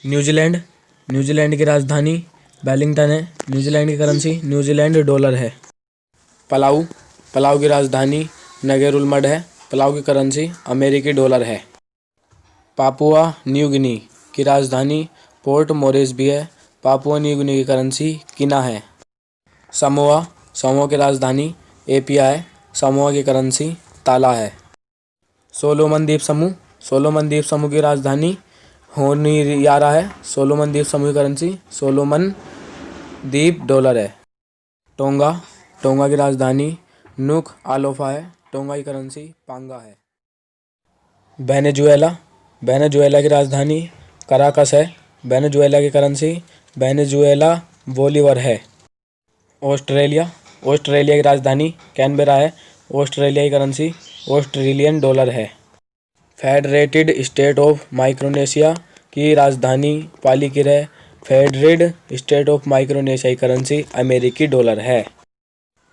New Zealand, New Zealand की राजधानी Wellington है। न्यूजीलैंड की करेंसी न्यूजीलैंड डॉलर है। पलाऊ, पलाऊ की राजधानी नगेरुल मड है। पलाऊ की करेंसी अमेरिकी डॉलर है। पापुआ न्यू गिनी की राजधानी पोर्ट मोरेस्बी है। पापुआ न्यू गिनी की करेंसी किना है। समोआ, समोआ की राजधानी एपिया है। समोआ की करेंसी ताला है। सोलोमन द्वीप समूह, सोलोमन द्वीप समूह की राजधानी होनियारा है। सोलोमन द्वीप समूह की करेंसी सोलोमन द्वीप डॉलर है। टोंगा, टोंगा की राजधानी नुक आलोफा है। टोंगा की करेंसी पांगा है। वेनेजुएला, वेनेजुएला की राजधानी कराकस है। वेनेजुएला की करेंसी वेनेजुएला बोलीवर है। ऑस्ट्रेलिया, ऑस्ट्रेलिया की राजधानी कैनबेरा है। ऑस्ट्रेलिया की करेंसी ऑस्ट्रेलियन डॉलर है। फेडरेटेड स्टेट ऑफ माइक्रोनेशिया की राजधानी पालीकिर है। फेडरेटेड स्टेट ऑफ माइक्रोनेशिया की करेंसी अमेरिकी डॉलर है।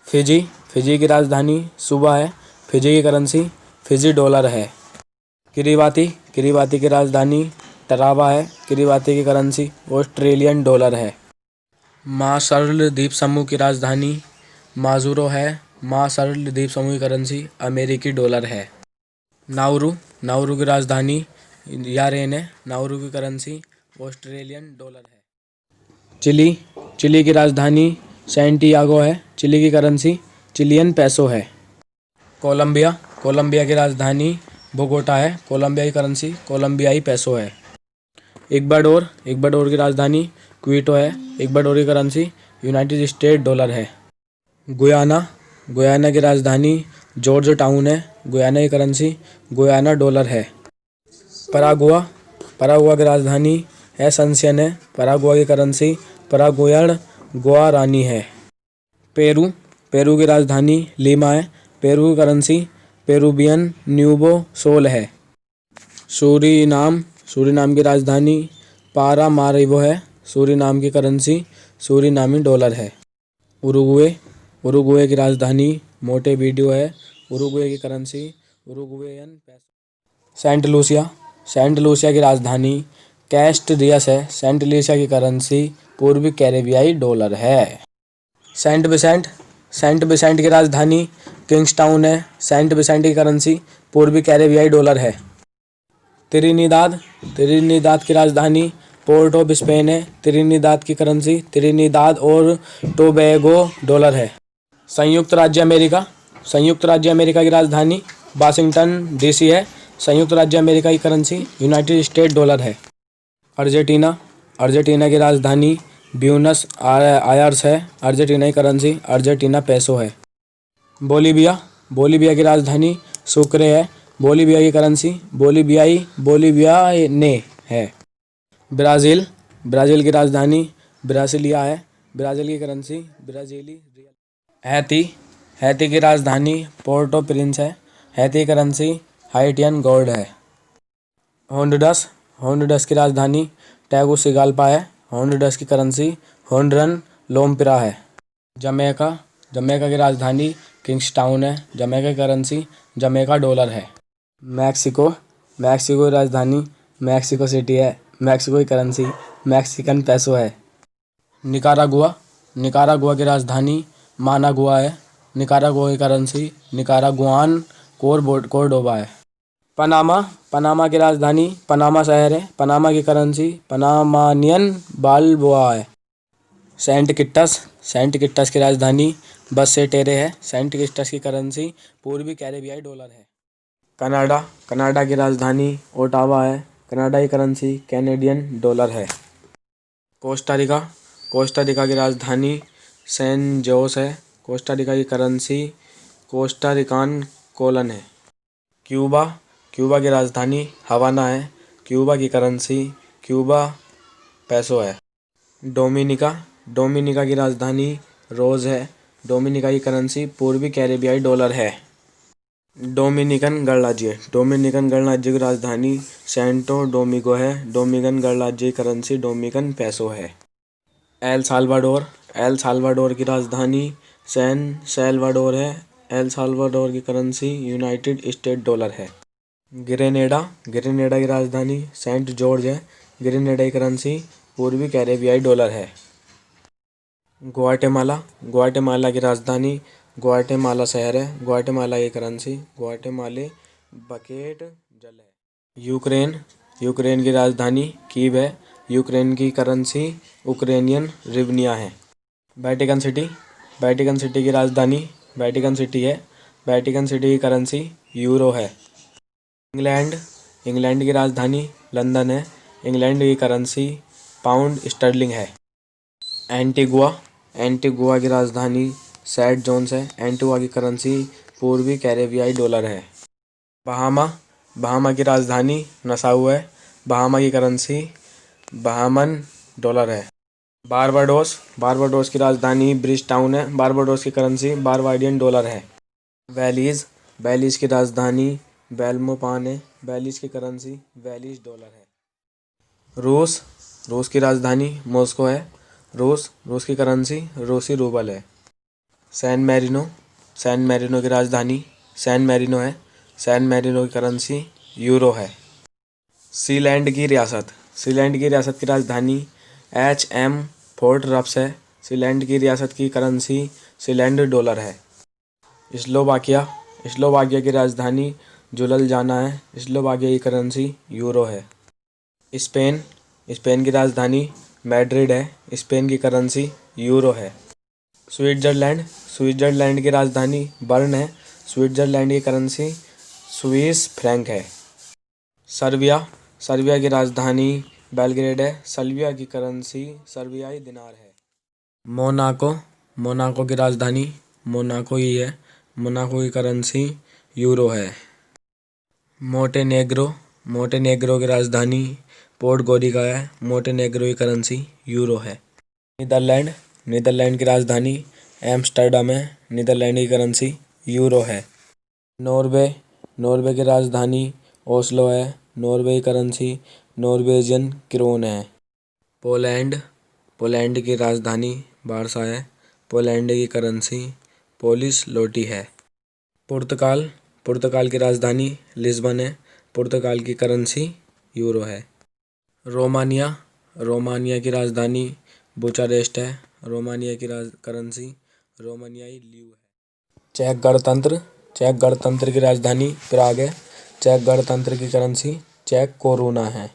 फिजी, फिजी की राजधानी सुबा है। फिजी की करेंसी फिजी डॉलर है। किरिबाती, किरिबाती की राजधानी टरावा है। किरिबाती की करेंसी ऑस्ट्रेलियन डॉलर है। मार्शल द्वीप समूह की राजधानी माजुरो है। मार्शल द्वीप समूह की करेंसी अमेरिकी डॉलर है। नाउरू, नाउरू की राजधानी यारेन है। नाउरू की करेंसी ऑस्ट्रेलियन डॉलर है। चिली, चिली की राजधानी सैंटियागो है। चिली की करेंसी चिलियन पेसो है। कोलंबिया, कोलंबिया की राजधानी बोगोटा है। कोलंबिया की करेंसी कोलंबियाई पेसो है। इक्वाडोर, इक्वाडोर की राजधानी क्विटो है। इक्वाडोर की करेंसी यूनाइटेड स्टेट डॉलर है। गुयाना, गुयाना की राजधानी जॉर्ज टाउन है। गुयाना की करेंसी गुयाना डॉलर है। परागुआ, परागुआ की राजधानी एसेंसियन है। परागुआ की करेंसी परागुएन गुआरानी है। पेरू, पेरू की राजधानी लीमा है। पेरू की करेंसी पेरुवियन न्यूबो सोल है। सूरीनाम, सूरीनाम की राजधानी पारामारिबो है। सूरीनाम की करेंसी सूरीनामी डॉलर है। उरुग्वे, उरुग्वे की राजधानी मोंटेवीडियो है। उरुग्वे की currency Uruguayan peso. Saint Lucia, Saint Lucia की राजधानी कैस्टिलियस है। सेंट लूसिया की करेंसी पूर्वी कैरेबियाई डॉलर है। सेंट विसेंट, सेंट विसेंट की राजधानी किंग्सटाउन है। सेंट विसेंट की करेंसी पूर्वी कैरेबियाई डॉलर है। त्रिनिदाद, त्रिनिदाद की राजधानी पोर्ट ऑफ स्पेन है। त्रिनिदाद की करेंसी त्रिनिदाद और टोबैगो डॉलर है। संयुक्त राज्य अमेरिका, संयुक्त राज्य अमेरिका की राजधानी वाशिंगटन डीसी है। संयुक्त राज्य अमेरिका की करेंसी यूनाइटेड स्टेट डॉलर है। अर्जेंटीना, अर्जेंटीना की राजधानी ब्यूनस आयर्स है। अर्जेंटीना की करेंसी अर्जेंटीना पेसो है। बोलीविया, बोलीविया की राजधानी सुक्रे है। बोलीविया की करेंसी बोलीवियाई बोलीवियाने है। ब्राज़ील, ब्राज़ील की राजधानी ब्रासिलिया है। ब्राज़ील की करेंसी ब्राज़ीली रियल। हैती, हैती की राजधानी पोर्टो प्रिंस है। हैती की करेंसी हाइटियन गोल्ड है। होंडुरस, होंडुरस की राजधानी टैगुसिगाल्पा है। होंडुरस की करेंसी होंडरन लोम्पिरा है। जमैका, जमैका की राजधानी किंग्सटाउन है। जमैका की करेंसी जमैका डॉलर है। मैक्सिको, मैक्सिको की राजधानी मैक्सिको सिटी है। मैक्सिको की करेंसी मैक्सिकन पेसो है। निकारागुआ, निकारागुआ की राजधानी मानागुआ है। निकारागुआ की करेंसी निकारागुआन कोर्डोबा है। पनामा, पनामा की राजधानी पनामा शहर है। पनामा की करेंसी पनामानियन बाल्बोआ है। सेंट किट्टस, सेंट किट्टस की राजधानी बसेटेरे है। सेंट किट्टस की करेंसी पूर्वी कैरेबियाई डॉलर है। कनाडा, कनाडा की राजधानी ओटावा है। कनाडा की करेंसी कैनेडियन डॉलर है। कोस्टा रिका, कोस्टा रिका की राजधानी सैन जोस है। कोस्टा रिका की करेंसी कोस्टा रिकान कोलन है। क्यूबा, क्यूबा की राजधानी हवाना है। क्यूबा की करेंसी क्यूबा पेसो है। डोमिनिका, डोमिनिका की राजधानी रोज है। डोमिनिका की करेंसी पूर्वी कैरेबियाई डॉलर है। डोमिनिकन गणराज्य, डोमिनिकन गणराज्य की राजधानी सैंटो डोमिगो है। डोमिनिकन गणराज्य की करेंसी डोमिनिकन पेसो है। एल साल्वाडोर, एल साल्वाडोर की राजधानी सैन सैल्वाडोर है। एल साल्वाडोर की करेंसी यूनाइटेड स्टेट डॉलर है। ग्रेनेडा, ग्रेनेडा की राजधानी सेंट जॉर्ज है। ग्रेनेडा की करेंसी पूर्वी कैरेबियाई डॉलर है। ग्वाटेमाला, ग्वाटेमाला की राजधानी ग्वाटेमाला शहर है। ग्वाटेमाला की करेंसी ग्वाटेमाले बकेट जल है। यूक्रेन, यूक्रेन की राजधानी कीव है। यूक्रेन की करेंसी यूक्रेनियन रिवनिया है। वेटिकन सिटी, वेटिकन सिटी की राजधानी वेटिकन सिटी है। वेटिकन सिटी की करेंसी यूरो है। इंग्लैंड, इंग्लैंड की राजधानी लंदन है। इंग्लैंड की करेंसी पाउंड स्टर्लिंग है। एंटीगुआ, एंटीगुआ की राजधानी सेंट जोन्स है। एंटीगुआ की करेंसी पूर्वी कैरेबियाई डॉलर है। बहामा, बहामा की राजधानी नसाउ है। बहामा की करेंसी बहामन डॉलर है। बारबाडोस, बारबाडोस की राजधानी ब्रिज टाउन है। बारबाडोस की करेंसी बारबाडियन डॉलर है। बेलीज़, बेलीज़ की राजधानी बेल्मोपान है। बेलीज़ की करेंसी बेलीज़ डॉलर है। रूस, रूस की राजधानी मॉस्को है। रूस, रूस की करेंसी रूसी रूबल है। सैन मैरिनो, सैन मैरिनो की राजधानी सैन मैरिनो है। सैन मैरिनो की करेंसी यूरो है। सीलैंड की रियासत, सीलैंड की रियासत की राजधानी HM फोर्ट रफ्स है। सीलैंड की रियासत की करेंसी सीलैंड डॉलर है। स्लोवाकिया, स्लोवाकिया की राजधानी जुललजाना है। स्लोवाकिया की करेंसी यूरो है। स्पेन, स्पेन की राजधानी मैड्रिड है। स्पेन की करेंसी यूरो है। स्विट्जरलैंड, स्विट्जरलैंड की राजधानी बर्न है। स्विट्जरलैंड की करेंसी स्विस फ्रैंक है। सर्बिया, सर्बिया की राजधानी बेलग्रेड है। सर्बिया की करेंसी सर्बियाई दिनार है। मोनाको, मोनाको की राजधानी मोनाको ही है। मोनाको की करेंसी यूरो है। मोटेनेग्रो, मोटेनेग्रो की राजधानी पोडगोरिका है। मोटेनेग्रो की करेंसी यूरो है। नीदरलैंड, नीदरलैंड की राजधानी एम्स्टर्डम है। नीदरलैंड की करेंसी यूरो है। नॉर्वे, नॉर्वे की राजधानी ओस्लो है। नॉर्वे की करेंसी नॉर्वेजियन क्रोन है। पोलैंड, पोलैंड की राजधानी वार्सा है। पोलैंड की करेंसी पोलिश लोटी है। पुर्तगाल, पुर्तगाल की राजधानी लिस्बन है। पुर्तगाल की करेंसी यूरो है। रोमानिया, रोमानिया की राजधानी बुचारेस्ट है। रोमानिया की करेंसी रोमानियाई ल्यू है। चेक गणतंत्र, चेक गणतंत्र की राजधानी प्राग है। चेक गणतंत्र की करेंसी चेक कोरुना है।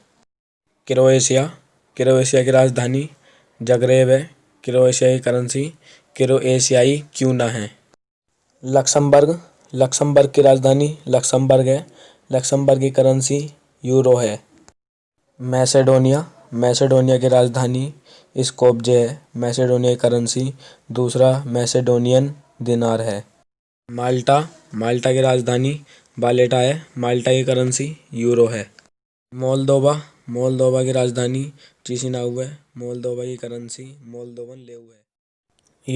क्रोएशिया, क्रोएशिया की राजधानी जगरेब है। क्रोएशिया की करेंसी क्रोएशियाई क्यूना है। लक्समबर्ग, लक्समबर्ग की राजधानी लक्समबर्ग है। लक्समबर्ग की करेंसी यूरो है। मैसेडोनिया, मैसेडोनिया की राजधानी स्कोप्जे है। मैसेडोनिया की करेंसी दूसरा मैसेडोनियन दिनार है। माल्टा, माल्टा की राजधानी वालेटा है। माल्टा की करेंसी यूरो है। मोल्दोवा, मोल्दोवा की राजधानी चिसिनाउ है। मोल्दोवा की करेंसी मोल्दोवन लेव है।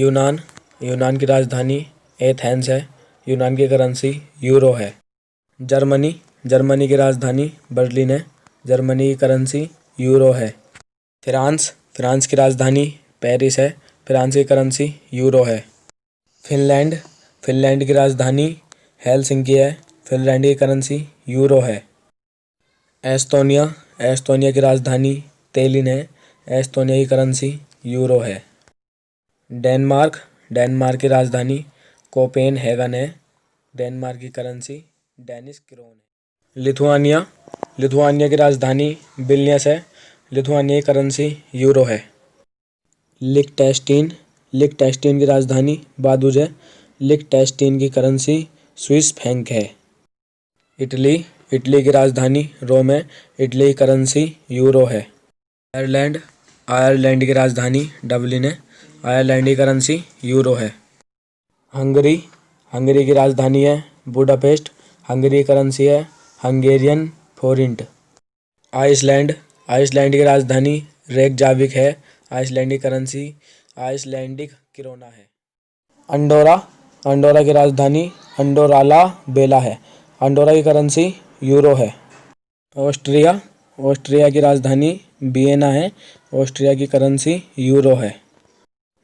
यूनान, यूनान की राजधानी एथेंस है। यूनान की करेंसी यूरो है। जर्मनी, जर्मनी की राजधानी बर्लिन है। जर्मनी की करेंसी यूरो है। फ्रांस, फ्रांस की राजधानी पेरिस है। फ्रांस की करेंसी यूरो है। फिनलैंड, फिनलैंड की राजधानी हेलसिंकी है। फिनलैंड की करेंसी यूरो है। एस्टोनिया, एस्टोनिया की राजधानी तेलिन है। एस्टोनिया की करेंसी यूरो है। डेनमार्क, डेनमार्क की राजधानी कोपेनहेगन है। डेनमार्क की करेंसी डेनिश क्रोन है। लिथुआनिया, लिथुआनिया की राजधानी विल्नियस है। लिथुआनिया की करेंसी यूरो है। लिechtenstein, लिechtenstein की राजधानी वादुज है। लिechtenstein की करेंसी स्विस फ्रैंक है। इटली, इटली की राजधानी रोम है। इटली की करेंसी यूरो है। आयरलैंड, आयरलैंड की राजधानी डबलिन है। आयरलैंड की करेंसी यूरो है। हंगरी, हंगरी की राजधानी है बुडापेस्ट। हंगरी की करेंसी है हंगेरियन फोरिंट। आइसलैंड, आइसलैंड की राजधानी रेकजाविक है। आइसलैंड की करेंसी आइसलैंडिक क्रोना है। अंडोरा, अंडोरा की राजधानी अंडोराला बेला है। अंडोरा की करेंसी यूरो है। ऑस्ट्रिया, ऑस्ट्रिया की राजधानी वियना है। ऑस्ट्रिया की करेंसी यूरो है।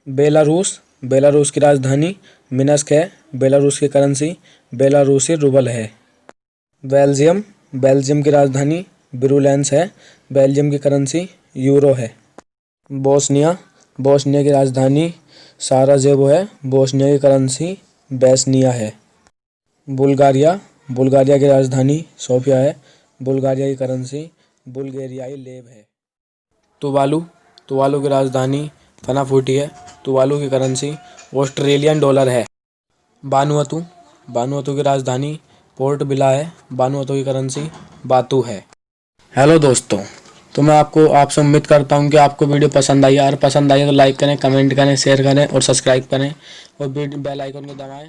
बेलारूस, बेलारूस की राजधानी मिन्स्क है। बेलारूस की करेंसी बेलारूसी रूबल है। बेल्जियम, बेल्जियम की राजधानी ब्रुसेल्स है। बेल्जियम की करेंसी यूरो है। बोस्निया, बोस्निया की राजधानी साराजेवो है। बोस्निया की करेंसी बेस्निया है। बुल्गारिया, बुल्गारिया की राजधानी सोफिया है। बुल्गारिया की करेंसी बुल्गेरियाई लेव है। तुवालू, तुवालू की राजधानी फनाफूटी है। तुवालू की करेंसी ऑस्ट्रेलियन डॉलर है। वानुअतु, वानुअतु की राजधानी पोर्ट विला है। वानुअतु की करेंसी बातू है। हेलो दोस्तों, तो मैं आपसे उम्मीद करता हूं कि आपको वीडियो पसंद आई है। अगर पसंद आई है तो लाइक करें, कमेंट करें, शेयर करें और सब्सक्राइब करें और बेल आइकन को दबाएं